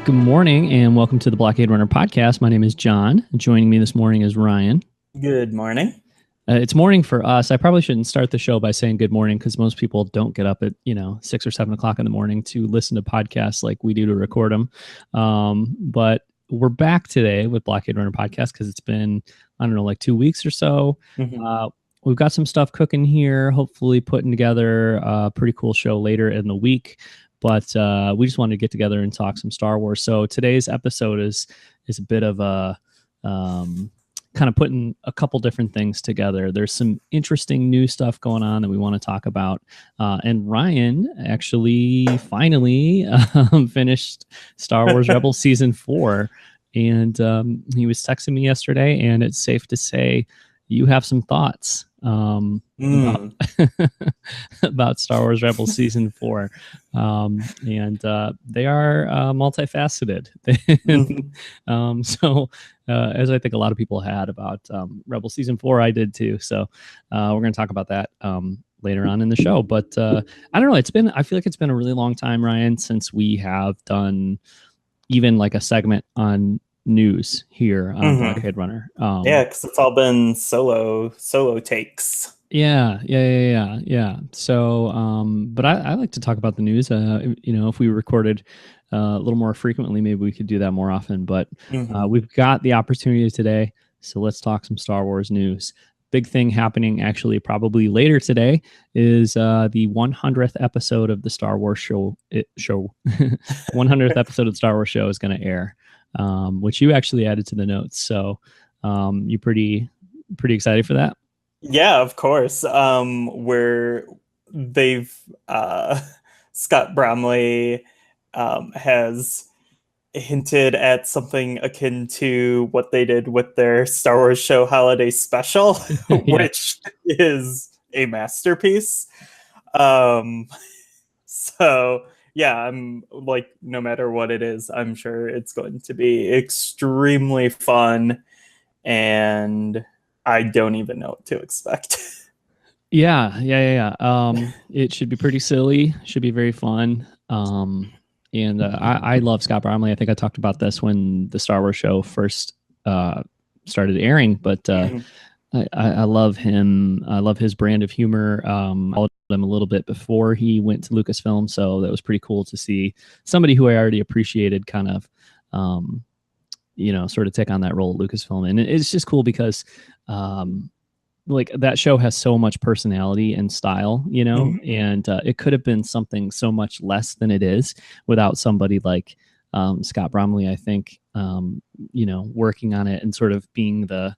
Good morning and welcome to the Blockade Runner podcast. My name is John. Joining me this morning is Ryan. Good morning. It's morning for us. I probably shouldn't start the show by saying good morning because most people don't get up at 6 or 7 o'clock in the morning to listen to podcasts like we do to record them. But we're back today with Blockade Runner podcast because it's been, I don't know, like 2 weeks or so. Mm-hmm. We've got some stuff cooking here, hopefully putting together a pretty cool show later in the week. But we just wanted to get together and talk some Star Wars. So today's episode is a bit of a kind of putting a couple different things together. There's some interesting new stuff going on that we want to talk about. And Ryan actually finally finished Star Wars Rebels Season 4. And he was texting me yesterday, and it's safe to say you have some thoughts about Star Wars Rebels Season 4. And they are multifaceted. So as I think a lot of people had about Rebels Season 4, I did too. So we're going to talk about that later on in the show. But I don't know. I feel like it's been a really long time, Ryan, since we have done even like a segment on news here on Blockade Runner. Yeah, because it's all been solo takes. Yeah. So, but I like to talk about the news. If we recorded a little more frequently, maybe we could do that more often. But we've got the opportunity today, so let's talk some Star Wars news. Big thing happening actually probably later today is the 100th episode of the Star Wars show. 100th episode of the Star Wars show is going to air. Which you actually added to the notes. So you pretty excited for that? Yeah, of course. They've Scott Bromley has hinted at something akin to what they did with their Star Wars show holiday special, which is a masterpiece. So yeah, I'm like, no matter what it is, I'm sure it's going to be extremely fun, and I don't even know what to expect. Yeah. It should be pretty silly. Should be very fun. And I love Scott Bromley. I think I talked about this when the Star Wars show first started airing, but I love him. I love his brand of humor. I followed him a little bit before he went to Lucasfilm, so that was pretty cool to see somebody who I already appreciated kind of, sort of take on that role at Lucasfilm. And it's just cool because, like, that show has so much personality and style, and it could have been something so much less than it is without somebody like Scott Bromley, I think, working on it and sort of being the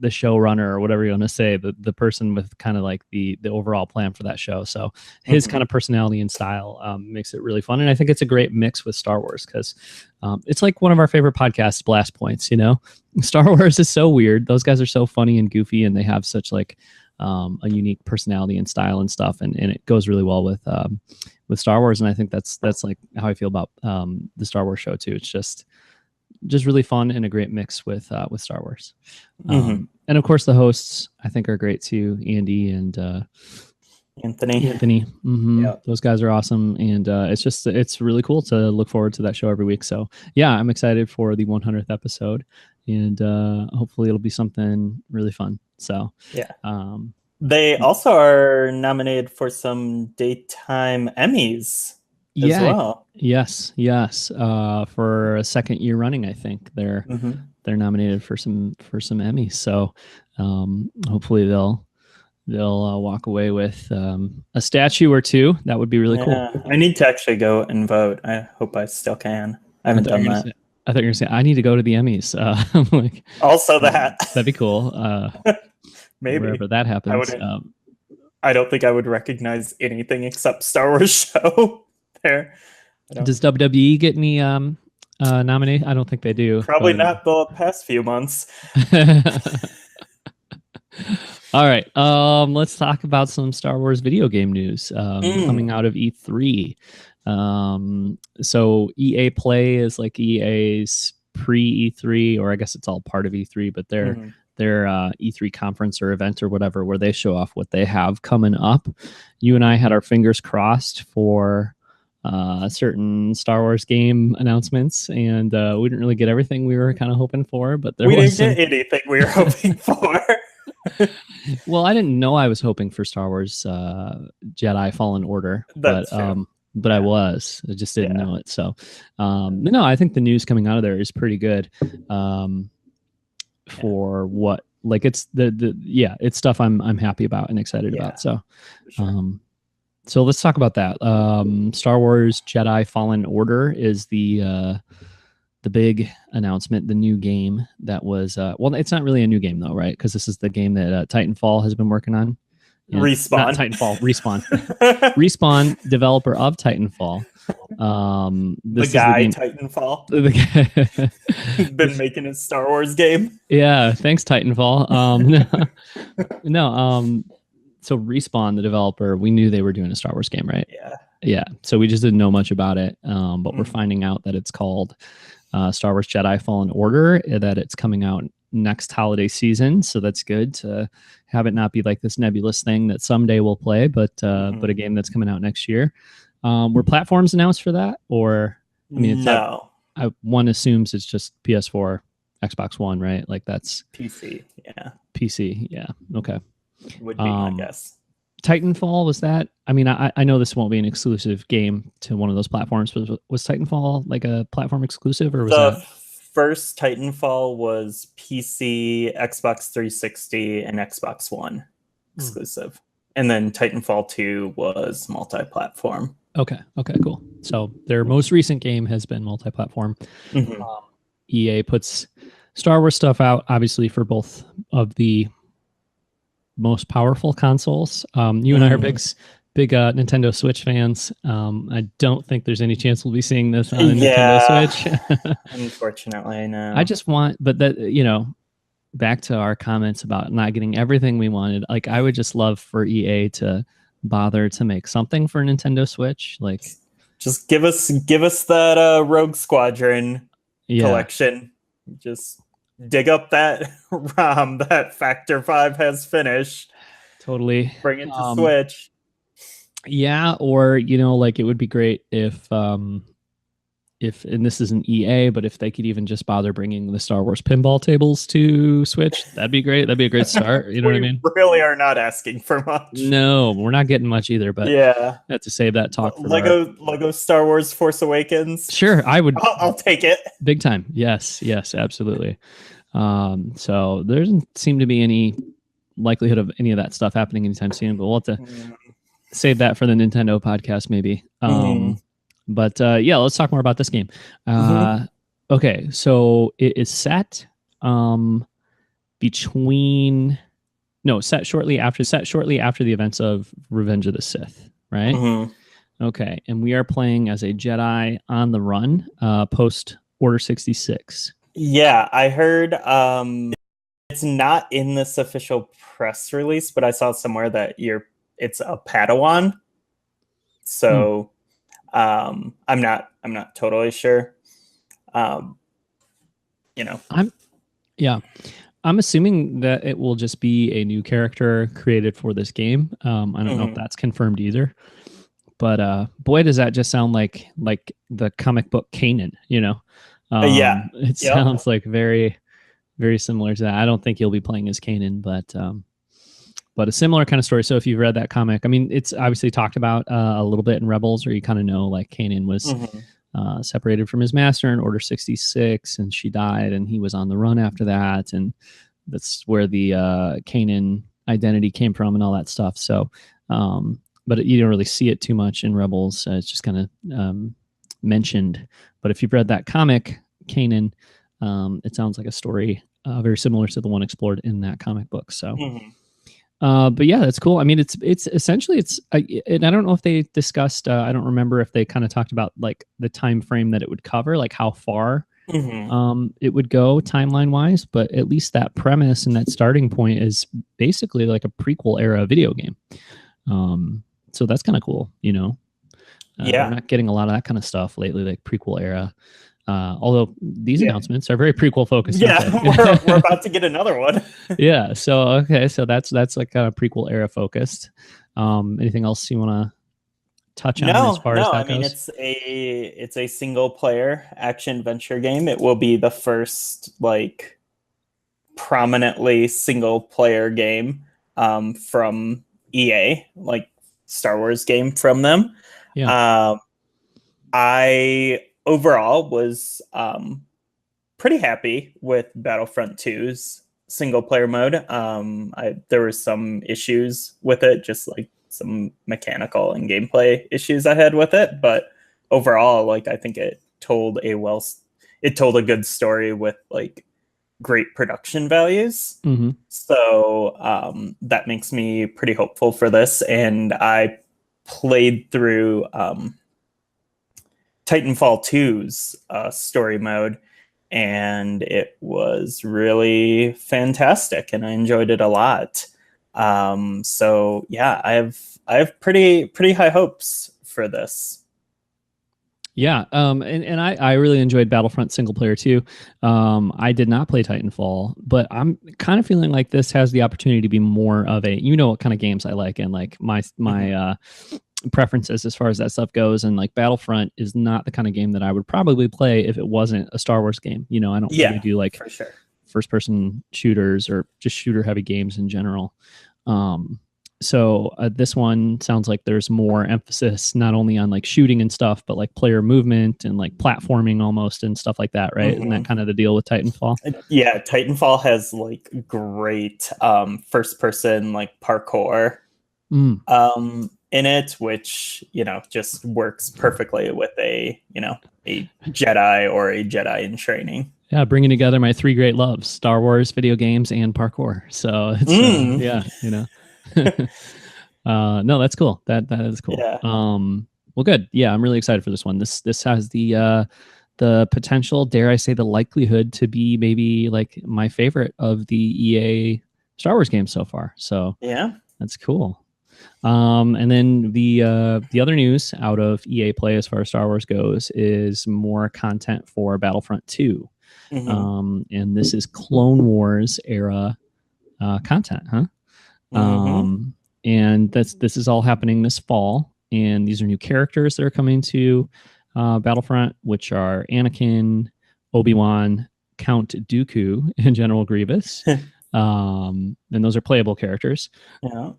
showrunner or whatever you want to say, the person with kind of like the overall plan for that show. So his kind of personality and style makes it really fun. And I think it's a great mix with Star Wars because it's like one of our favorite podcasts, Blast Points, Star Wars is so weird. Those guys are so funny and goofy, and they have such like a unique personality and style and stuff. And it goes really well with Star Wars. And I think that's like how I feel about the Star Wars show too. It's just really fun and a great mix with Star Wars. And of course the hosts I think are great too. Andy and Anthony. Yeah. Those guys are awesome. And it's really cool to look forward to that show every week. So yeah, I'm excited for the 100th episode, and hopefully it'll be something really fun. So yeah. They also are nominated for some daytime Emmys as well. Yes. For a second year running, I think they're nominated for some Emmys. So hopefully they'll walk away with a statue or two. That would be really cool. I need to actually go and vote. I hope I still can. I haven't done that. I thought you were saying I need to go to the Emmys. Like, also that. That'd be cool. Maybe wherever that happens. I don't think I would recognize anything except Star Wars show there. Does WWE get any nominate? I don't think they do. Probably not the past few months. All right. Let's talk about some Star Wars video game news coming out of E3. So EA Play is like EA's pre-E3, or I guess it's all part of E3, but their E3 conference or event or whatever, where they show off what they have coming up. You and I had our fingers crossed for certain Star Wars game announcements, and we didn't really get everything we were kind of hoping for, but we didn't get anything we were hoping for. Well, I didn't know I was hoping for Star Wars Jedi Fallen Order, but I just didn't know it. So, no, I think the news coming out of there is pretty good for what, like, it's it's stuff I'm happy about and excited about. So, so let's talk about that. Star Wars Jedi Fallen Order is the big announcement, the new game that was well, it's not really a new game though, right? Because this is the game that Titanfall has been working on. Respawn, not Titanfall, Respawn. Respawn, developer of Titanfall. This the guy is the Titanfall. He's been making a Star Wars game. Yeah, thanks Titanfall. So Respawn, the developer, we knew they were doing a Star Wars game, right? Yeah. So we just didn't know much about it, but we're finding out that it's called Star Wars Jedi Fallen Order, that it's coming out next holiday season. So that's good to have it not be like this nebulous thing that someday we'll play, but a game that's coming out next year. Were platforms announced for that, or I mean, it's no. One assumes it's just PS4, Xbox One, right? Like that's PC. Yeah. PC. Yeah. Okay. Would be my guess. Titanfall, was that? I mean, I know this won't be an exclusive game to one of those platforms, but was Titanfall like a platform exclusive, or was the first Titanfall was PC, Xbox 360, and Xbox One exclusive, and then Titanfall 2 was multi-platform. Okay, cool. So their most recent game has been multi-platform. EA puts Star Wars stuff out, obviously, for both of the most powerful consoles. You and I are big Nintendo Switch fans. I don't think there's any chance we'll be seeing this on a Nintendo Switch. Unfortunately, no. I just want, but that, back to our comments about not getting everything we wanted. Like, I would just love for EA to bother to make something for Nintendo Switch. Like, just give us that Rogue Squadron collection. Just dig up that ROM that Factor 5 has finished. Totally. Bring it to Switch. Yeah, or like, it would be great if and this isn't EA, but if they could even just bother bringing the Star Wars pinball tables to Switch, that'd be great. That'd be a great start. You know what I mean? We really are not asking for much. No, we're not getting much either, but I have to save that talk for Lego Star Wars Force Awakens. Sure, I would. I'll take it. Big time. Yes, absolutely. So there doesn't seem to be any likelihood of any of that stuff happening anytime soon, but we'll have to save that for the Nintendo podcast maybe. But let's talk more about this game. Okay, so it is set set shortly after the events of Revenge of the Sith, right? Okay, and we are playing as a Jedi on the run, post Order 66. Yeah, I heard it's not in this official press release, but I saw somewhere that it's a Padawan. So I'm not totally sure. I'm assuming that it will just be a new character created for this game. I don't know if that's confirmed either. But boy, does that just sound like the comic book Kanan, It sounds like very, very similar to that. I don't think you'll be playing as Kanan, but a similar kind of story. So if you've read that comic, I mean, it's obviously talked about a little bit in Rebels, where you kind of know like Kanan was separated from his master in Order 66, and she died, and he was on the run after that, and that's where the Kanan identity came from and all that stuff. So, but you don't really see it too much in Rebels. It's just kind of mentioned. But if you've read that comic, Kanan, it sounds like a story very similar to the one explored in that comic book. So. But yeah, that's cool. I mean, it's essentially and I don't know if they discussed. I don't remember if they kind of talked about like the time frame that it would cover, like how far it would go timeline wise. But at least that premise and that starting point is basically like a prequel era video game. So that's kind of cool, We're not getting a lot of that kind of stuff lately, like prequel era. Although these announcements are very prequel focused. Yeah, we're about to get another one. Yeah. So okay. So that's like kind of prequel era focused. Anything else you want to touch on as far as No. that I mean, goes? it's a single player action adventure game. It will be the first like prominently single player game from EA, like Star Wars game from them. Yeah. I overall was pretty happy with Battlefront 2's single player mode. There were some issues with it, just like some mechanical and gameplay issues I had with it, but overall, like I think it told a good story with like great production values. Mm-hmm. So that makes me pretty hopeful for this. And I played through Titanfall 2's story mode, and it was really fantastic, and I enjoyed it a lot. So yeah, I have pretty high hopes for this. Yeah, and I really enjoyed Battlefront single player too. I did not play Titanfall, but I'm kind of feeling like this has the opportunity to be more of a, you know, what kind of games I like, and like my preferences as far as that stuff goes. And like Battlefront is not the kind of game that I would probably play if it wasn't a Star Wars game. You know, I don't really do like for sure first person shooters or just shooter heavy games in general. So this one sounds like there's more emphasis not only on like shooting and stuff, but like player movement and like platforming almost and stuff like that, right? Isn't that kind of the deal with Titanfall? Yeah, Titanfall has like great first person like parkour in it, which, you know, just works perfectly with a Jedi or a Jedi in training. Yeah, bringing together my three great loves: Star Wars, video games, and parkour. So it's yeah, you know. No, that's cool. That is cool. Yeah. Well, good. Yeah, I'm really excited for this one. This has the potential, dare I say, the likelihood to be maybe like my favorite of the EA Star Wars games so far. So yeah, that's cool. And then the other news out of EA Play as far as Star Wars goes is more content for Battlefront 2. And this is Clone Wars era content, huh? And this is all happening this fall, and these are new characters that are coming to Battlefront, which are Anakin, Obi-Wan, Count Dooku, and General Grievous. And those are playable characters. Yeah.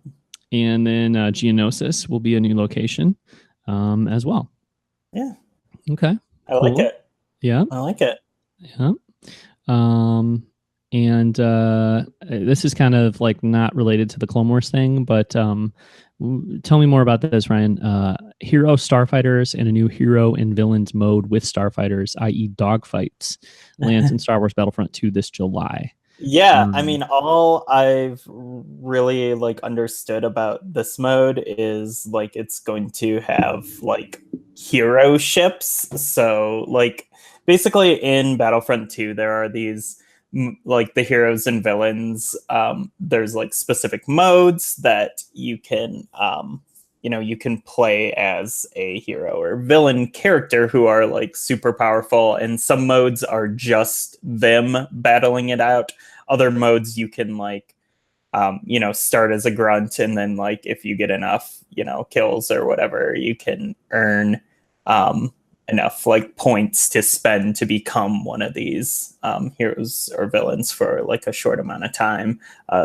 And then Geonosis will be a new location as well. Yeah. Okay. I like it. Yeah. I like it. Yeah. And this is kind of like not related to the Clone Wars thing, but tell me more about this, Ryan. Hero starfighters and a new hero and villains mode with starfighters, i.e. dogfights, lands in Star Wars Battlefront 2 this July. Yeah, I mean, all I've really like understood about this mode is like it's going to have like hero ships. So like basically in Battlefront 2 there are these like the heroes and villains. There's like specific modes that you can you can play as a hero or villain character who are like super powerful, and some modes are just them battling it out. Other modes you can like start as a grunt, and then like if you get enough kills or whatever, you can earn enough like points to spend to become one of these heroes or villains for like a short amount of time.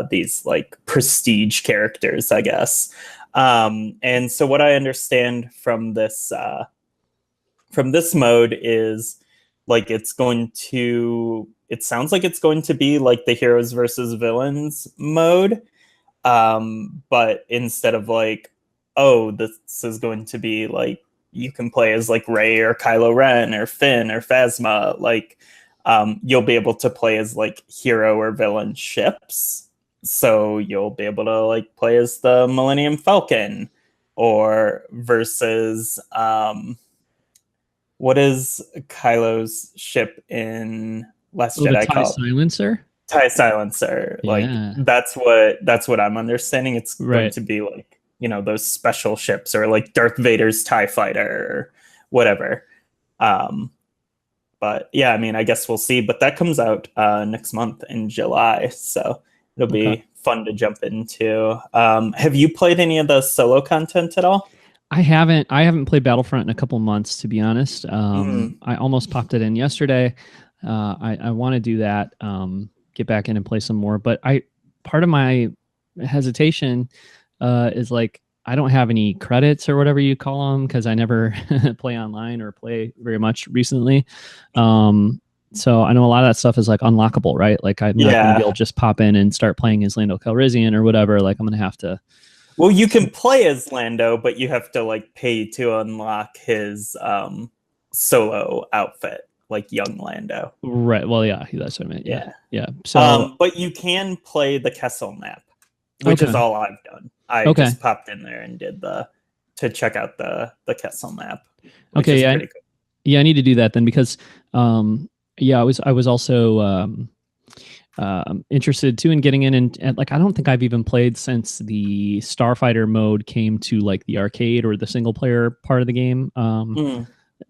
These like prestige characters, I guess. And so what I understand from this mode is like it sounds like it's going to be like the heroes versus villains mode. But instead of like, oh, this is going to be like you can play as like Rey or Kylo Ren or Finn or Phasma, like you'll be able to play as like hero or villain ships. So you'll be able to like play as the Millennium Falcon or versus what is Kylo's ship in Last Jedi called? Silencer? TIE Silencer. Yeah. Like that's what I'm understanding. It's going to be like, those special ships, or like Darth Vader's TIE fighter or whatever. But yeah, I mean, I guess we'll see. But that comes out next month in July, so it'll be fun to jump into. Have you played any of the solo content at all? I haven't played Battlefront in a couple months, to be honest. I almost popped it in yesterday. I want to do that, get back in and play some more. But part of my hesitation is like I don't have any credits or whatever you call them because I never play online or play very much recently. So I know a lot of that stuff is like unlockable, right? Like I'm not going to be able to just pop in and start playing as Lando Calrissian or whatever. Like I'm going to have to. Well, you can play as Lando, but you have to like pay to unlock his solo outfit, like young Lando. Right. Well, yeah, that's what I meant. Yeah. So, but you can play the Kessel map, which is all I've done. I just popped in there and did to check out the Kessel map. Okay. Yeah. Cool. Yeah, I need to do that then because, I was also interested too in getting in and like I don't think I've even played since the Starfighter mode came to like the arcade or the single player part of the game.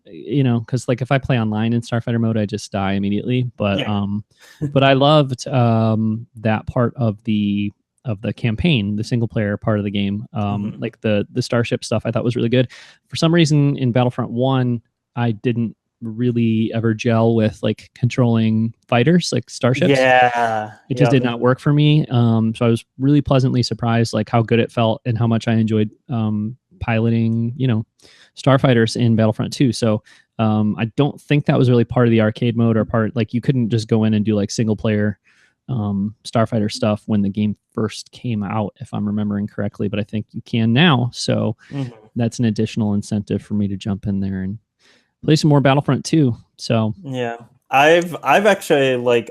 You know, because like if I play online in Starfighter mode, I just die immediately. But but I loved that part of the campaign, the single player part of the game. Like the starship stuff I thought was really good. For some reason in Battlefront 1, I didn't really ever gel with like controlling fighters like starships. It just did not work for me. So I was really pleasantly surprised like how good it felt and how much I enjoyed piloting, you know, starfighters in Battlefront 2. So I don't think that was really part of the arcade mode or part like you couldn't just go in and do like single player starfighter stuff when the game first came out, if I'm remembering correctly, but I think you can now. So that's an additional incentive for me to jump in there and play some more Battlefront 2. So yeah, I've actually like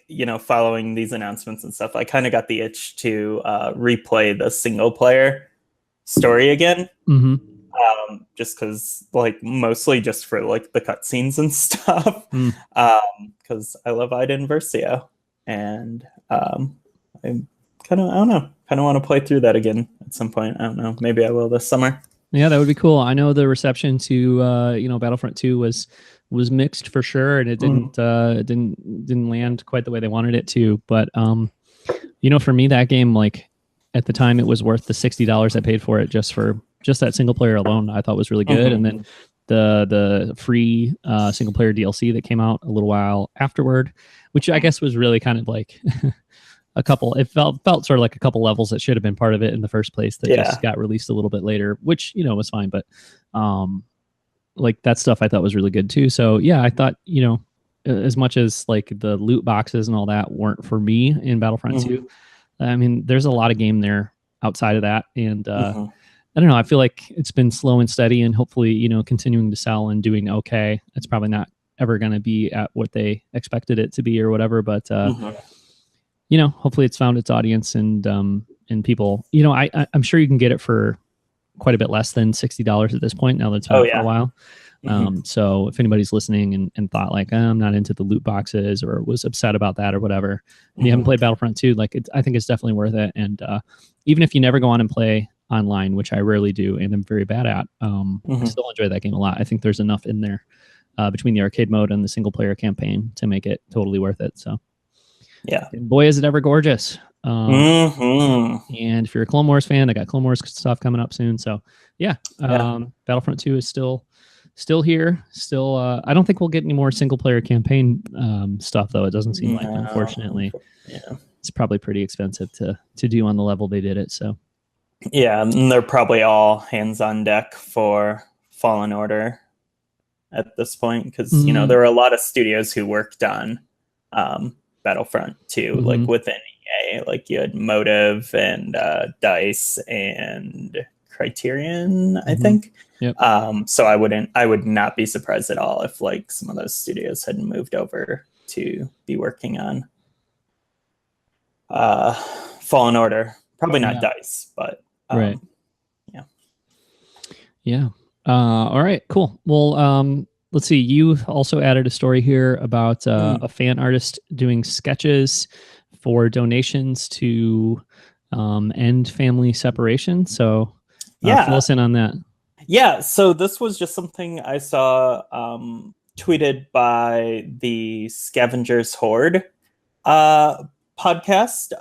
you know, following these announcements and stuff, I kind of got the itch to replay the single player story again. Just because like mostly just for like the cutscenes and stuff. Because I love Iden Versio, and I kind of want to play through that again at some point. I don't know, maybe I will this summer. Yeah, that would be cool. I know the reception to you know, Battlefront 2 was mixed for sure, and it didn't land quite the way they wanted it to. But you know, for me, that game, like at the time, it was worth the $60 I paid for it just that single player alone. I thought was really good, and then the free single player DLC that came out a little while afterward, which I guess was really kind of like a couple. It felt sort of like a couple levels that should have been part of it in the first place that just got released a little bit later, which, you know, was fine. But like that stuff I thought was really good too. So yeah, I thought, you know, as much as like the loot boxes and all that weren't for me in Battlefront 2, I mean, there's a lot of game there outside of that. And I don't know, I feel like it's been slow and steady and hopefully, you know, continuing to sell and doing okay. It's probably not ever going to be at what they expected it to be or whatever, but you know, hopefully it's found its audience and people, you know, I'm sure you can get it for quite a bit less than $60 at this point now that it's been out for a while. So if anybody's listening and thought like, I'm not into the loot boxes or was upset about that or whatever, and you haven't played Battlefront 2, like I think it's definitely worth it. And even if you never go on and play online, which I rarely do and I'm very bad at, I still enjoy that game a lot. I think there's enough in there between the arcade mode and the single player campaign to make it totally worth it. So yeah, and boy, is it ever gorgeous. And if you're a Clone Wars fan, I got Clone Wars stuff coming up soon. So yeah, Battlefront 2 is still here. Still, I don't think we'll get any more single player campaign stuff though. It doesn't seem like, unfortunately. Yeah, it's probably pretty expensive to do on the level they did it. So yeah, and they're probably all hands on deck for Fallen Order at this point because you know there were a lot of studios who worked on Battlefront 2, like within EA, like you had Motive and DICE and Criterion, I think. Yep. So I would not be surprised at all if like some of those studios had moved over to be working on Fallen Order. Probably not DICE, but right. Yeah. All right, cool. Well, let's see. You also added a story here about a fan artist doing sketches for donations to end family separation. So fill us in on that. Yeah, so this was just something I saw tweeted by the Scavengers Horde podcast,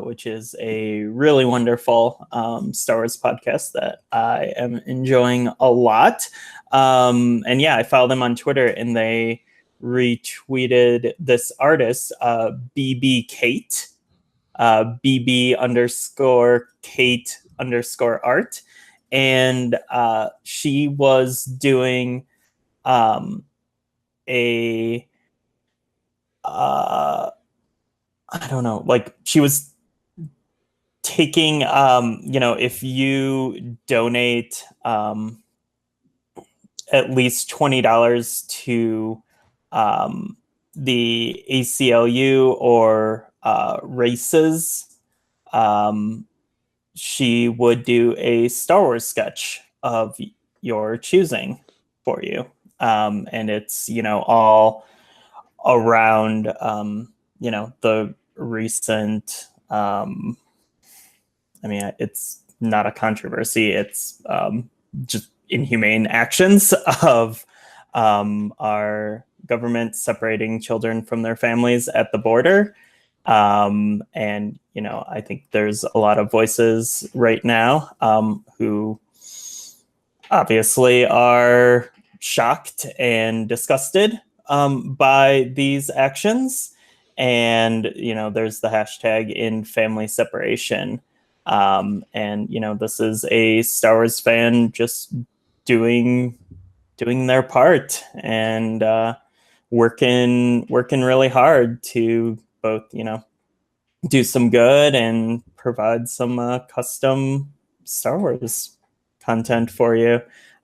which is a really wonderful Star Wars podcast that I am enjoying a lot. And yeah, I follow them on Twitter, and they retweeted this artist, BB Kate, BB_Kate_art. And she was doing a I don't know, like she was taking, if you donate at least $20 to the ACLU or races, she would do a Star Wars sketch of your choosing for you. And it's, all around, the recent, it's not a controversy. It's just inhumane actions of our government separating children from their families at the border. And, I think there's a lot of voices right now who obviously are shocked and disgusted by these actions. And, there's the hashtag in family separation. And, this is a Star Wars fan just doing their part and working really hard to both, do some good and provide some custom Star Wars content for you.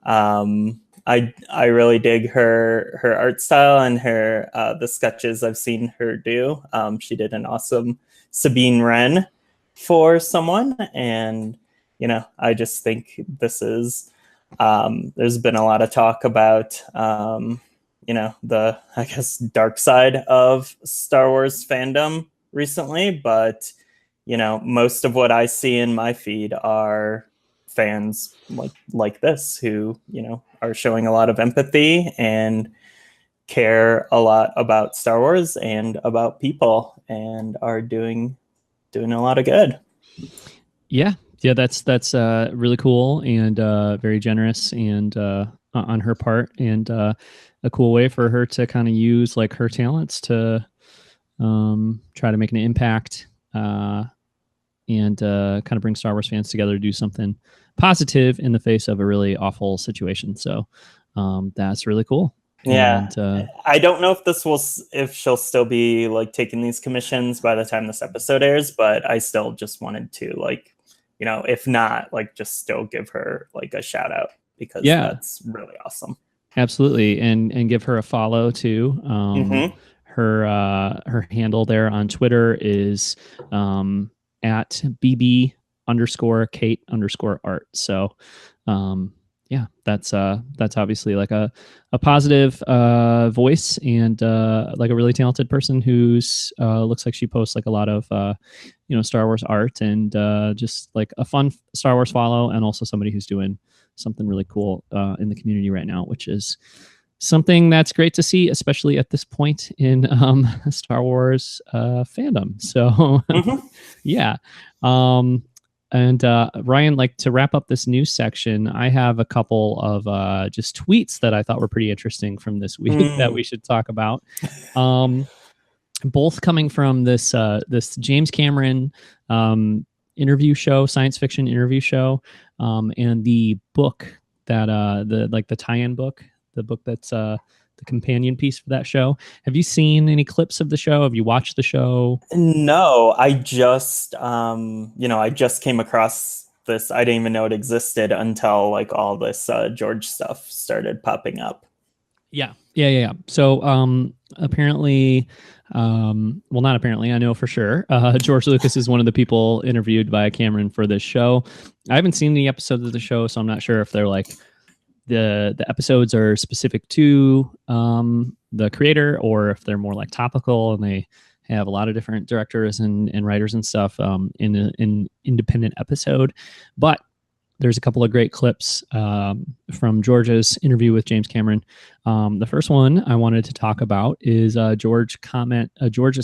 I really dig her art style and her the sketches I've seen her do. She did an awesome Sabine Wren for someone, and I just think this is there's been a lot of talk about the, I guess, dark side of Star Wars fandom recently, but most of what I see in my feed are fans like this who are showing a lot of empathy and care a lot about Star Wars and about people and are doing a lot of good. Yeah, that's really cool and very generous and on her part, and a cool way for her to kind of use like her talents to try to make an impact and kind of bring Star Wars fans together to do something positive in the face of a really awful situation. So that's really cool. Yeah, and, I don't know if she'll still be like taking these commissions by the time this episode airs, but I still just wanted to if not, just still give her like a shout out because that's really awesome. Absolutely, and give her a follow too. Her handle there on Twitter is at BB_Kate_art. So yeah, that's obviously like a positive voice and like a really talented person who's looks like she posts like a lot of Star Wars art and just like a fun Star Wars follow, and also somebody who's doing something really cool in the community right now, which is something that's great to see, especially at this point in Star Wars fandom. So yeah. And Ryan, like to wrap up this news section, I have a couple of just tweets that I thought were pretty interesting from this week that we should talk about. Both coming from this James Cameron interview show, science fiction interview show, and the book that the tie-in book, the book that's the companion piece for that show. Have you seen any clips of the show? Have you watched the show? No, I just I just came across this. I didn't even know it existed until like all this George stuff started popping up. Yeah. So apparently, well, not apparently, I know for sure, George Lucas is one of the people interviewed by Cameron for this show. I haven't seen any episodes of the show, so I'm not sure if they're like the episodes are specific to the creator or if they're more like topical and they have a lot of different directors and writers and stuff in an independent episode. But there's a couple of great clips from George's interview with James Cameron. The first one I wanted to talk about is George's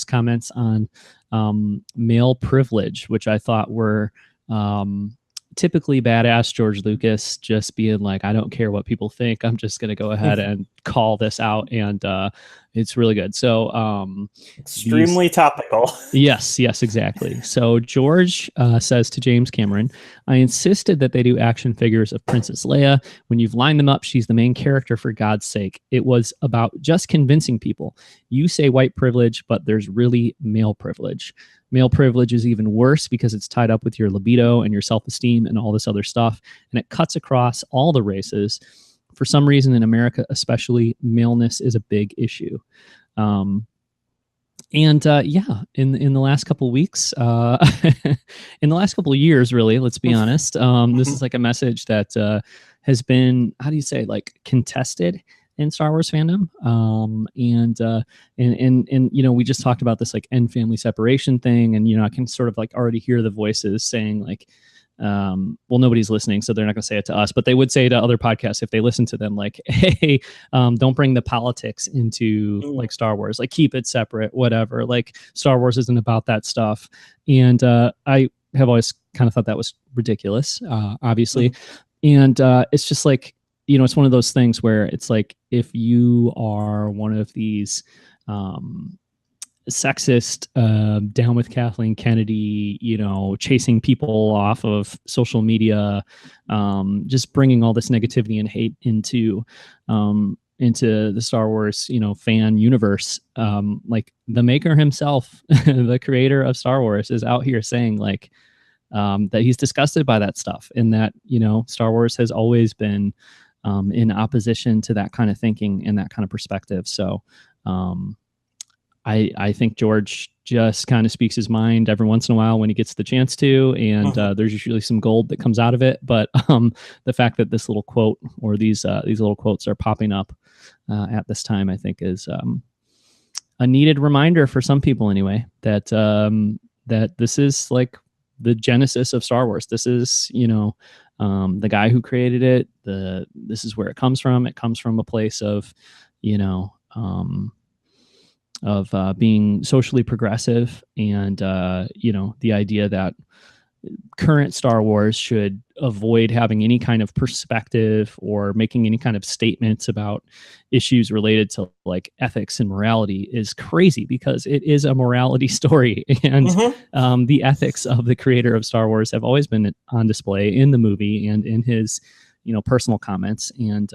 comments on male privilege, which I thought were typically badass George Lucas, just being like, I don't care what people think. I'm just going to go ahead and call this out. And it's really good. So extremely topical. Yes, exactly. So George says to James Cameron, I insisted that they do action figures of Princess Leia. When you've lined them up, she's the main character, for God's sake. It was about just convincing people. You say white privilege, but there's really male privilege. Male privilege is even worse because it's tied up with your libido and your self-esteem and all this other stuff. And it cuts across all the races. For some reason in America, especially, maleness is a big issue. In the last couple of weeks, in the last couple of years, really, let's be honest, this is like a message that has been, how do you say, like contested in Star Wars fandom. And you know, we just talked about this like end family separation thing, and you know, I can sort of like already hear the voices saying like, well, nobody's listening, so they're not going to say it to us, but they would say to other podcasts if they listen to them, like, hey, don't bring the politics into like Star Wars, like keep it separate, whatever. Like Star Wars isn't about that stuff. And I have always kind of thought that was ridiculous, obviously. And it's just like, you know, it's one of those things where it's like, if you are one of these sexist, down with Kathleen Kennedy, you know, chasing people off of social media, just bringing all this negativity and hate into the Star Wars, you know, fan universe, like the maker himself, the creator of Star Wars, is out here saying like that he's disgusted by that stuff, and that, you know, Star Wars has always been in opposition to that kind of thinking and that kind of perspective. So I think George just kind of speaks his mind every once in a while when he gets the chance to, and there's usually some gold that comes out of it. But the fact that this little quote, or these little quotes, are popping up at this time, I think is a needed reminder for some people anyway, that that this is like the genesis of Star Wars. This is, you know, the guy who created it. This is where it comes from. It comes from a place of, you know, being socially progressive, and you know, the idea that current Star Wars should avoid having any kind of perspective or making any kind of statements about issues related to like ethics and morality is crazy, because it is a morality story, and the ethics of the creator of Star Wars have always been on display in the movie and in his, you know, personal comments. And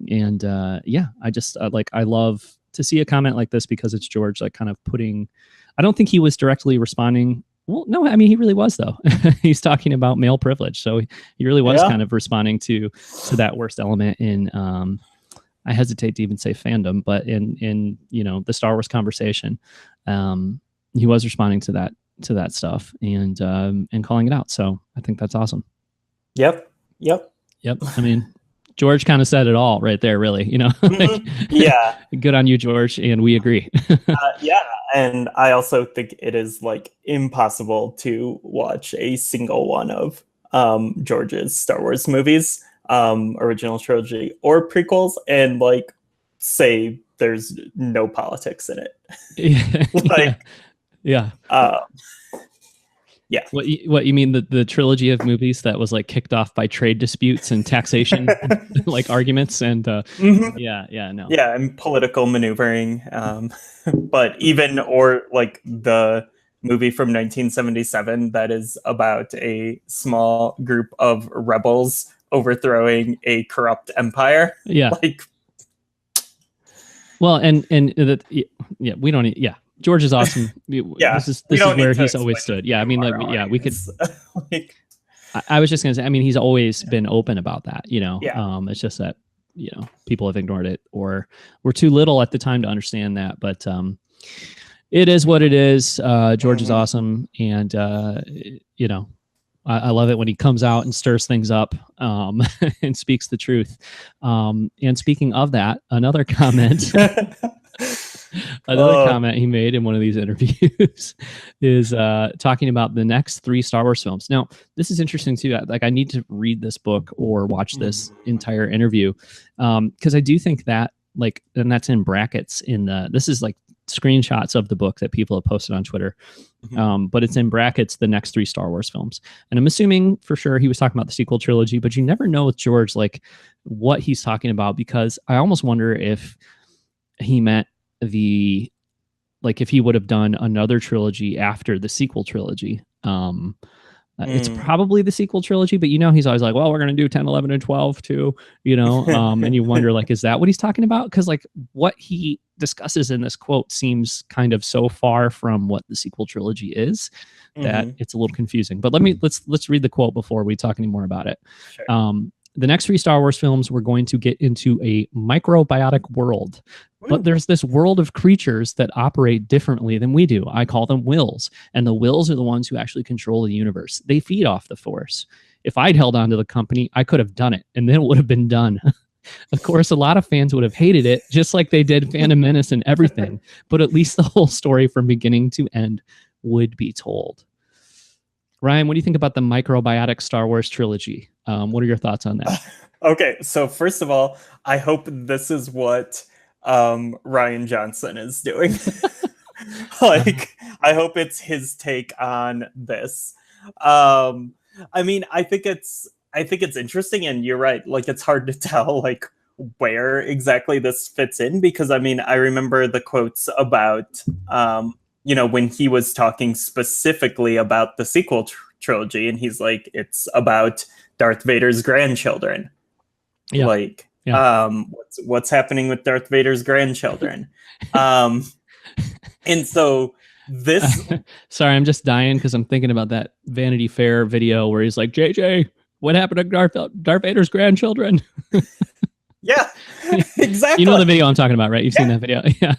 yeah, I just like, I love to see a comment like this, because it's George like kind of putting, I don't think he was directly responding. Well, no, I mean, he really was, though. He's talking about male privilege. So he really was kind of responding to that worst element in, I hesitate to even say fandom, but in, you know, the Star Wars conversation. He was responding to that stuff, and calling it out. So I think that's awesome. Yep. I mean, George kind of said it all right there, really, you know. Like, yeah. Good on you, George, and we agree. Yeah, and I also think it is like impossible to watch a single one of George's Star Wars movies, original trilogy or prequels, and like say there's no politics in it. Like, yeah. Yeah. What you mean, the trilogy of movies that was like kicked off by trade disputes and taxation like arguments and no. Yeah, and political maneuvering. But even, or like the movie from 1977 that is about a small group of rebels overthrowing a corrupt empire. Yeah. Like, well, and we don't. Yeah. George is awesome. This is where he's always stood. Yeah, I mean, like, we could. Like, I was just gonna say, I mean, he's always been open about that. You know, it's just that, you know, people have ignored it, or were too little at the time to understand that. But it is what it is. George is awesome, and you know, I love it when he comes out and stirs things up, and speaks the truth. And speaking of that, another comment. Another comment he made in one of these interviews is talking about the next 3 Star Wars films. Now, this is interesting too. Like, I need to read this book or watch this entire interview, because I do think that, like, and that's in brackets in the. This is like screenshots of the book that people have posted on Twitter, but it's in brackets the next 3 Star Wars films. And I'm assuming for sure he was talking about the sequel trilogy, but you never know with George like what he's talking about, because I almost wonder if he meant the, like, if he would have done another trilogy after the sequel trilogy. It's probably the sequel trilogy, but he's always like, well, we're going to do 10, 11, and 12 too, and you wonder, like, is that what he's talking about? Because like what he discusses in this quote seems kind of so far from what the sequel trilogy is that it's a little confusing. But let's read the quote before we talk any more about it. Sure. The next 3 Star Wars films, we're going to get into a microbiotic world. But there's this world of creatures that operate differently than we do. I call them wills. And the wills are the ones who actually control the universe. They feed off the Force. If I'd held on to the company, I could have done it, and then it would have been done. Of course, a lot of fans would have hated it, just like they did Phantom Menace and everything. But at least the whole story from beginning to end would be told. Ryan, what do you think about the microbiotic Star Wars trilogy? What are your thoughts on that? Okay, so first of all, I hope this is what Rian Johnson is doing. Like, I hope it's his take on this. I mean, I think it's interesting, and you're right. Like, it's hard to tell like where exactly this fits in, because I mean, I remember the quotes about when he was talking specifically about the sequel trilogy, and he's like, it's about Darth Vader's grandchildren. Yeah. Like, what's happening with Darth Vader's grandchildren? And so this... Sorry, I'm just dying because I'm thinking about that Vanity Fair video where he's like, JJ, what happened to Darth Vader's grandchildren? Yeah, exactly. You know the video I'm talking about, right? You've seen that video. Yeah.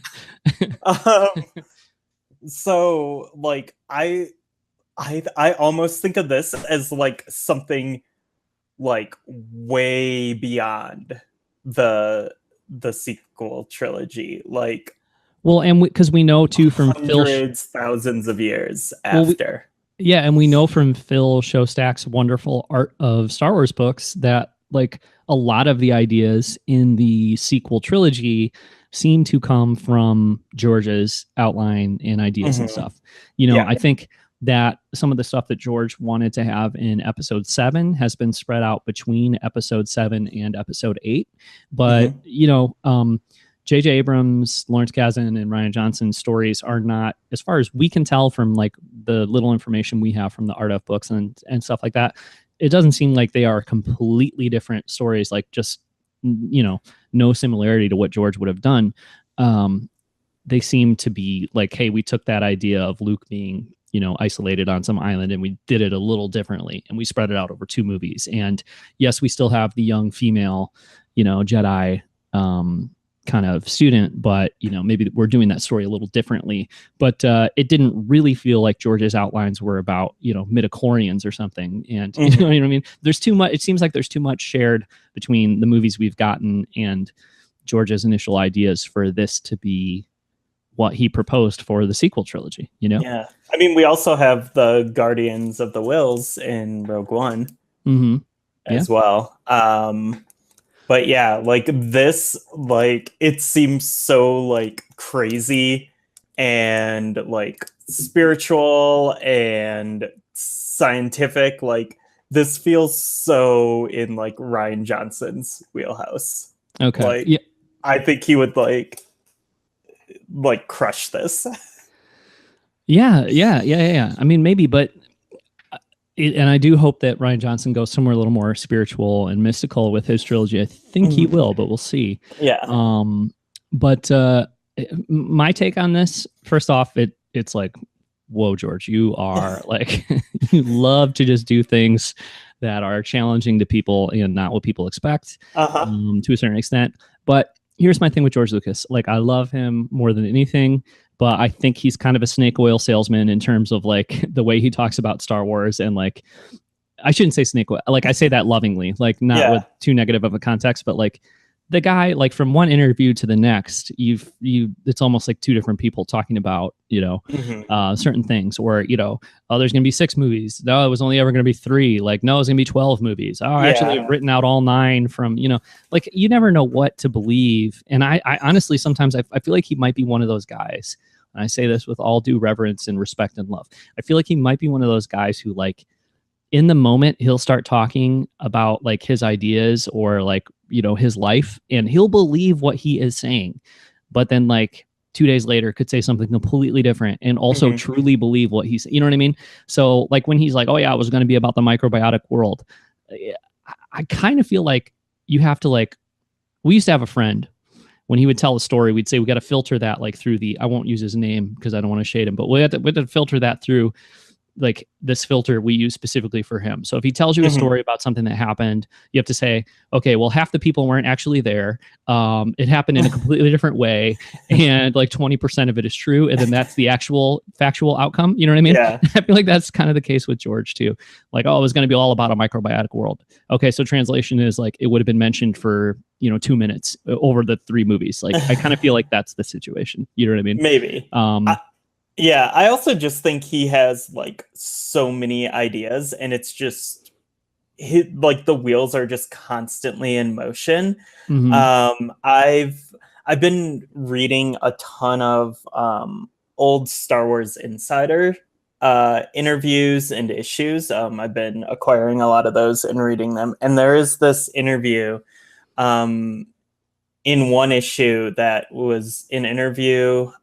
So, like, I almost think of this as like something like way beyond the sequel trilogy, like, well, and because we know too from thousands of years after. And we know from Phil Shostak's wonderful Art of Star Wars books that like a lot of the ideas in the sequel trilogy seem to come from George's outline and ideas and stuff. I think that some of the stuff that George wanted to have in episode 7 has been spread out between episode 7 and episode 8. But, J.J. Abrams, Lawrence Kasdan, and Rian Johnson's stories are not, as far as we can tell from like the little information we have from the Art of books and stuff like that, it doesn't seem like they are completely different stories, like just, no similarity to what George would have done. They seem to be like, hey, we took that idea of Luke being isolated on some island, and we did it a little differently, and we spread it out over 2 movies. And yes, we still have the young female, Jedi kind of student, but maybe we're doing that story a little differently. But it didn't really feel like George's outlines were about midichlorians or something. And you know what I mean? There's too much. It seems like there's too much shared between the movies we've gotten and George's initial ideas for this to be what he proposed for the sequel trilogy, Yeah. I mean, we also have the Guardians of the Wills in Rogue One as well. But yeah, like this, like it seems so like crazy and like spiritual and scientific. Like this feels so in like Rian Johnson's wheelhouse. Okay. Like, yeah. I think he would like crush this. Yeah. I mean, maybe, but and I do hope that Rian Johnson goes somewhere a little more spiritual and mystical with his trilogy. I think he will, but we'll see. Yeah. But my take on this, first off, it's like, whoa, George, you are like, you love to just do things that are challenging to people and not what people expect to a certain extent. But here's my thing with George Lucas. Like, I love him more than anything, but I think he's kind of a snake oil salesman in terms of like the way he talks about Star Wars. And like, I shouldn't say snake oil. Like, I say that lovingly, like not with too negative of a context, but like the guy, like from one interview to the next, it's almost like two different people talking about, certain things, or, oh, there's going to be 6 movies. No, it was only ever going to be 3. Like, no, it's going to be 12 movies. Oh, actually I've written out all 9 from, like, you never know what to believe. And I honestly, sometimes I feel like he might be one of those guys. And I say this with all due reverence and respect and love. I feel like he might be one of those guys who, like, in the moment, he'll start talking about like his ideas or like, his life, and he'll believe what he is saying. But then like 2 days later could say something completely different and also truly believe what he's, you know what I mean? So like when he's like, oh yeah, it was going to be about the microbiotic world. I kind of feel like you have to, like, we used to have a friend, when he would tell a story, we'd say, we got to filter that like through I won't use his name because I don't want to shade him, but we had to filter that through like this filter we use specifically for him. So if he tells you a story about something that happened, you have to say, okay, well, half the people weren't actually there. It happened in a completely different way. And like 20% of it is true. And then that's the actual factual outcome. You know what I mean? Yeah. I feel like that's kind of the case with George too. Like, oh, it was going to be all about a microbiotic world. Okay. So translation is like, it would have been mentioned for, 2 minutes over the 3 movies. Like, I kind of feel like that's the situation. You know what I mean? Maybe. Yeah, I also just think he has like so many ideas, and it's just like the wheels are just constantly in motion. I've been reading a ton of old Star Wars Insider interviews and issues. I've been acquiring a lot of those and reading them, and there is this interview in one issue that was an interview.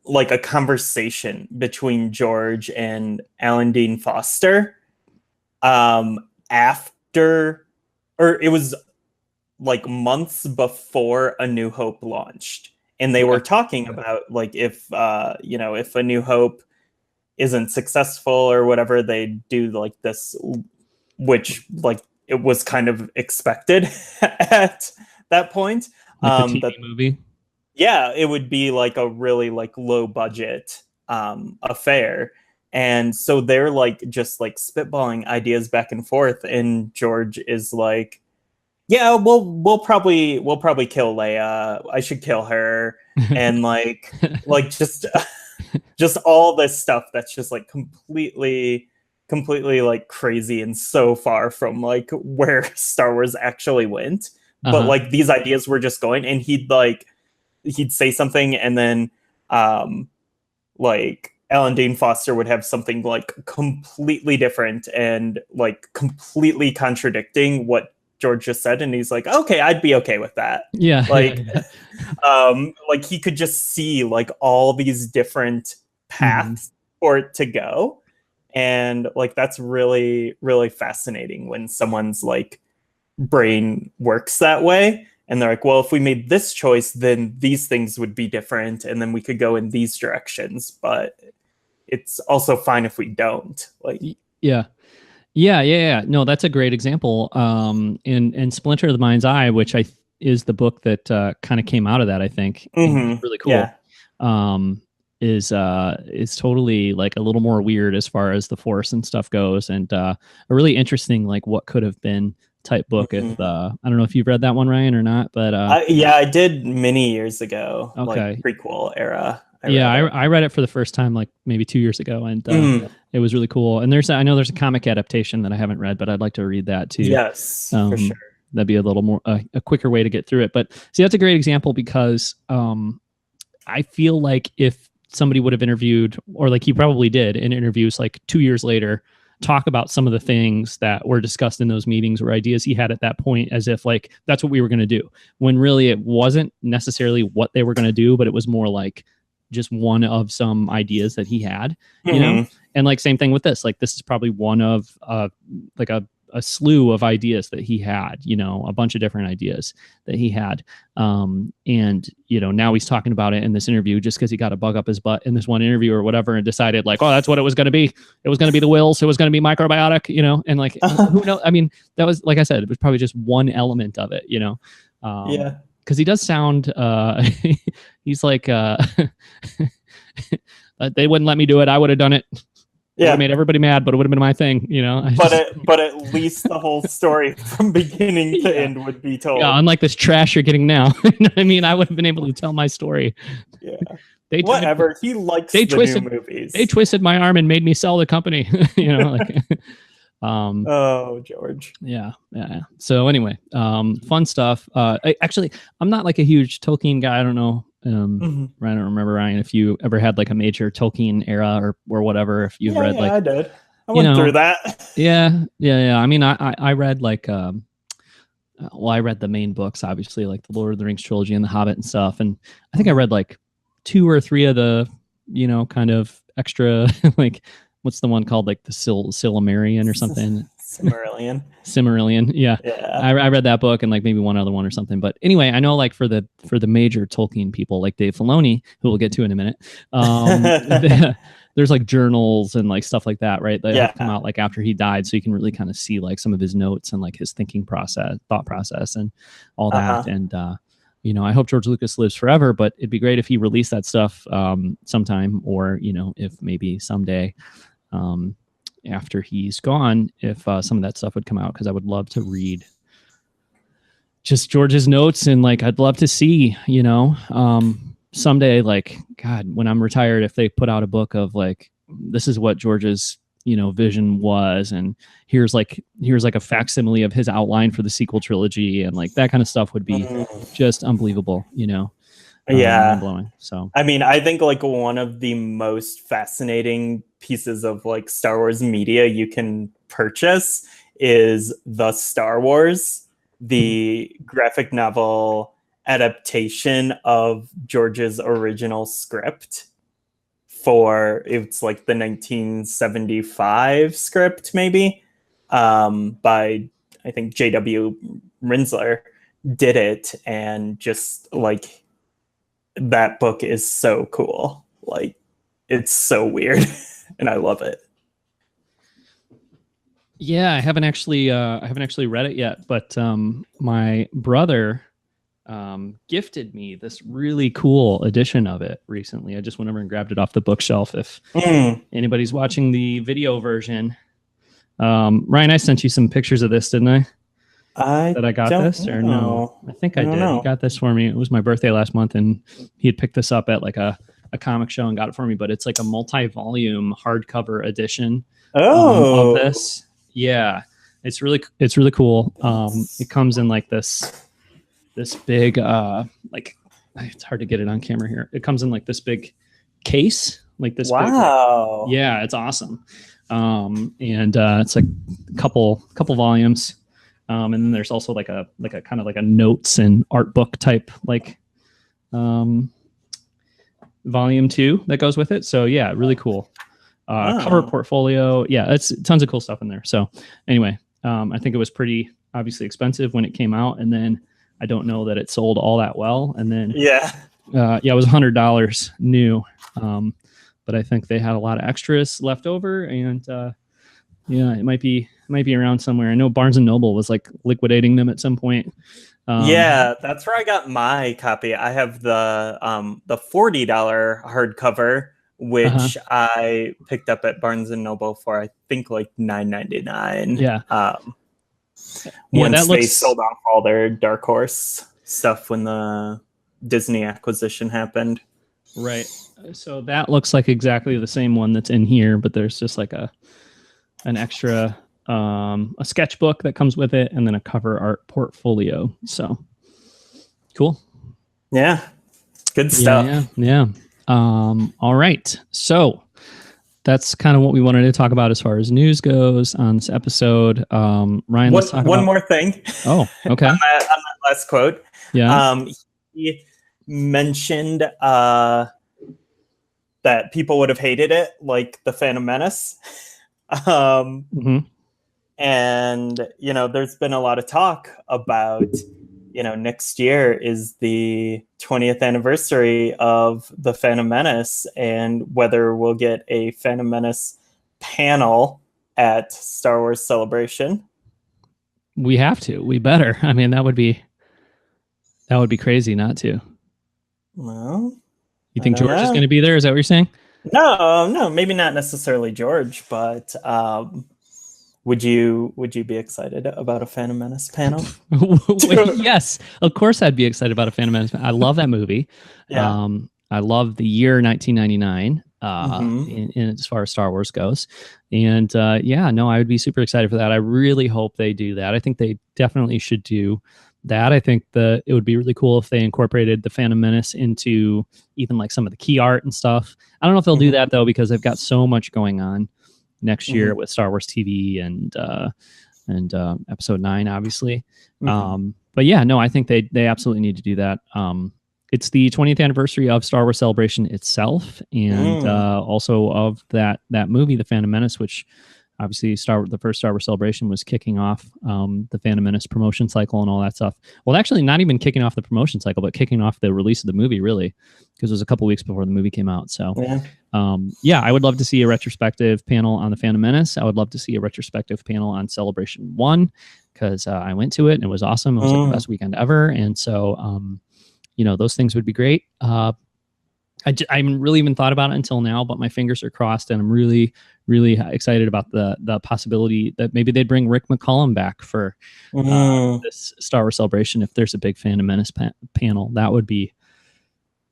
Like a conversation between George and Alan Dean Foster after, or it was like months before A New Hope launched. And they were talking about like, if A New Hope isn't successful or whatever, they do like this, which like it was kind of expected at that point. Like the TV movie. Yeah, it would be like a really like low budget affair. And so they're like just like spitballing ideas back and forth. And George is like, yeah, we'll probably kill Leia. I should kill her. And like just all this stuff that's just like completely like crazy and so far from like where Star Wars actually went. But like these ideas were just going, and he'd say something, and then like Alan Dean Foster would have something like completely different and like completely contradicting what George just said, and he's like, okay, I'd be okay with that. Yeah. Like like he could just see like all these different paths for it to go. And like that's really, really fascinating when someone's like brain works that way. And they're like, well, if we made this choice, then these things would be different, and then we could go in these directions. But it's also fine if we don't. Like, yeah. No, that's a great example. In Splinter of the Mind's Eye, which is the book that kind of came out of that, I think. Really cool. Yeah. Is totally like a little more weird as far as the Force and stuff goes, and a really interesting like what could have been type book. If I don't know if you've read that one, Ryan, or not, but I did many years ago. Okay. Like prequel era. I read it for the first time like maybe 2 years ago, and it was really cool. And I know there's a comic adaptation that I haven't read, but I'd like to read that too. Yes, for sure. That'd be a little more a quicker way to get through it. But see, that's a great example because I feel like if somebody would have interviewed, or like he probably did in interviews like 2 years later, talk about some of the things that were discussed in those meetings or ideas he had at that point, as if like that's what we were going to do, when really it wasn't necessarily what they were going to do, but it was more like just one of some ideas that he had, you know. And like same thing with this, like this is probably one of like a slew of ideas that he had, you know, a bunch of different ideas that he had. And, you know, now he's talking about it in this interview just because he got a bug up his butt in this one interview or whatever, and decided like, oh, that's what it was going to be. It was going to be the wills. It was going to be microbiotic, you know, and like, who knows? I mean, that was, like I said, it was probably just one element of it, you know? Yeah. Cause he does sound, he's like, they wouldn't let me do it. I would have done it. would Yeah, have made everybody mad, but it would have been my thing, you know. but at least the whole story from beginning to Yeah. end would be told. Yeah, unlike this trash you're getting now. You know what I mean, I would have been able to tell my story. Yeah. They Whatever. He likes they the new twisted movies. they twisted my arm and made me sell the company. You know, like Oh, George. yeah. So anyway, fun stuff. Actually, I'm not like a huge Tolkien guy. I don't know. I don't remember, Ryan, if you ever had like a major Tolkien era or whatever. If you've read like I did. I went through that. Yeah. I mean, I read like well, I read the main books, obviously, like the Lord of the Rings trilogy and the Hobbit and stuff. And I think I read like 2 or 3 of the, you know, kind of extra like what's the one called, like the Silmarillion or something? Silmarillion. Yeah. I read that book and like maybe one other one or something. But anyway, I know like for the major Tolkien people like Dave Filoni, who we'll get to in a minute, there's like journals and like stuff like that, right? That have come out like after he died, so you can really kind of see like some of his notes and like his thought process and all that. And you know, I hope George Lucas lives forever, but it'd be great if he released that stuff sometime, or you know, if maybe someday after he's gone, if some of that stuff would come out, because I would love to read just George's notes, and like I'd love to see, you know, someday, like God, when I'm retired, if they put out a book of like, this is what George's, you know, vision was, and here's like a facsimile of his outline for the sequel trilogy, and like that kind of stuff would be just unbelievable, you know. Mind-blowing. So I mean, I think like one of the most fascinating pieces of like Star Wars media you can purchase is the Star Wars, the graphic novel adaptation of George's original script for, it's like the 1975 script maybe, by I think J.W. Rinsler did it, and just like that book is so cool. Like it's so weird and I love it. Yeah, I haven't actually read it yet, but my brother gifted me this really cool edition of it recently. I just went over and grabbed it off the bookshelf. If anybody's watching the video version, Ryan, I sent you some pictures of this, didn't I? That I got this, or no? I think I did. He got this for me. It was my birthday last month, and he had picked this up at like a comic show and got it for me. But it's like a multi-volume hardcover edition of this. Yeah, it's really cool. It comes in like this big like, it's hard to get it on camera here. It comes in like this big case, like this. Wow. Big, yeah, it's awesome. And it's like a couple volumes. And then there's also like a kind of like a notes and art book type like volume 2 that goes with it. So yeah, really cool. Cover portfolio. Yeah, it's tons of cool stuff in there. So anyway, I think it was pretty obviously expensive when it came out, and then I don't know that it sold all that well. And then it was $100 new. But I think they had a lot of extras left over, and yeah, it might be around somewhere. I know Barnes and Noble was like liquidating them at some point. Yeah, that's where I got my copy. I have the $40 hardcover, which I picked up at Barnes and Noble for I think like $9.99. Yeah. Once they sold off all their Dark Horse stuff when the Disney acquisition happened. Right. So that looks like exactly the same one that's in here, but there's just like an extra a sketchbook that comes with it, and then a cover art portfolio. So cool. Yeah. Good stuff. Yeah. All right. So that's kind of what we wanted to talk about as far as news goes on this episod. Ryan, let's talk one about more thing. Oh, okay. on that last quote. Yeah. He mentioned that people would have hated it, like the Phantom Menace. And, you know, there's been a lot of talk about, you know, next year is the 20th anniversary of the Phantom Menace, and whether we'll get a Phantom Menace panel at Star Wars Celebration. We have to. We better. I mean, that would be crazy not to. Well, you think George is going to be there? Is that what you're saying? No, maybe not necessarily George, but would you be excited about a Phantom Menace panel? Yes, of course I'd be excited about a Phantom Menace. I love that movie. Yeah. I love the year 1999 Mm-hmm. in as far as Star Wars goes. And yeah, no, I would be super excited for that. I really hope they do that. I think they definitely should do that. I think it would be really cool if they incorporated the Phantom Menace into even like some of the key art and stuff. I don't know if they'll do that though, because they've got so much going on next year with Star Wars TV and Episode 9, obviously. But yeah, no, I think they absolutely need to do that. It's the 20th anniversary of Star Wars Celebration itself, and also of that movie, The Phantom Menace, which obviously the first Star Wars Celebration was kicking off the Phantom Menace promotion cycle and all that stuff. Well, actually, not even kicking off the promotion cycle, but kicking off the release of the movie, really, because it was a couple weeks before the movie came out. So, yeah, I would love to see a retrospective panel on the Phantom Menace. I would love to see a retrospective panel on Celebration 1, because I went to it and it was awesome. It was like the best weekend ever. And so, those things would be great. I haven't really even thought about it until now, but my fingers are crossed, and I'm really, really excited about the possibility that maybe they'd bring Rick McCollum back for this Star Wars Celebration. If there's a big Phantom Menace panel, that would be,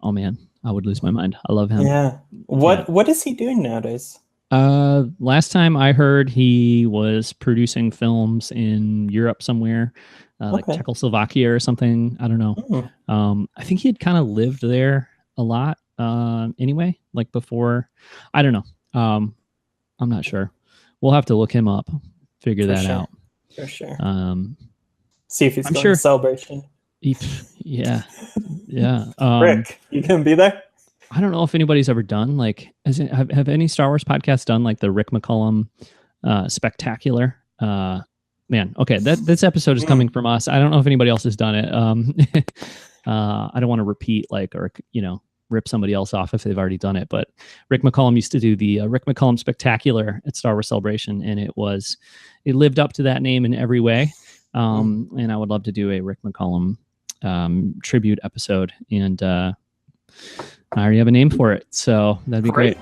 oh man, I would lose my mind. I love him. Yeah. What is he doing nowadays? Last time I heard, he was producing films in Europe somewhere, like Czechoslovakia or something. I don't know. I think he had kind of lived there a lot. Anyway, like before, I don't know. I'm not sure. We'll have to look him up, figure that out. For sure. See if he's going to Celebration. Yeah. Rick, you can be there? I don't know if anybody's ever done have any Star Wars podcasts done like the Rick McCollum spectacular? Man, okay, this episode is coming from us. I don't know if anybody else has done it. I don't want to repeat or rip somebody else off if they've already done it, but Rick McCollum used to do the Rick McCollum Spectacular at Star Wars Celebration, and it lived up to that name in every way. And I would love to do a Rick McCollum tribute episode, and I already have a name for it, so that'd be great.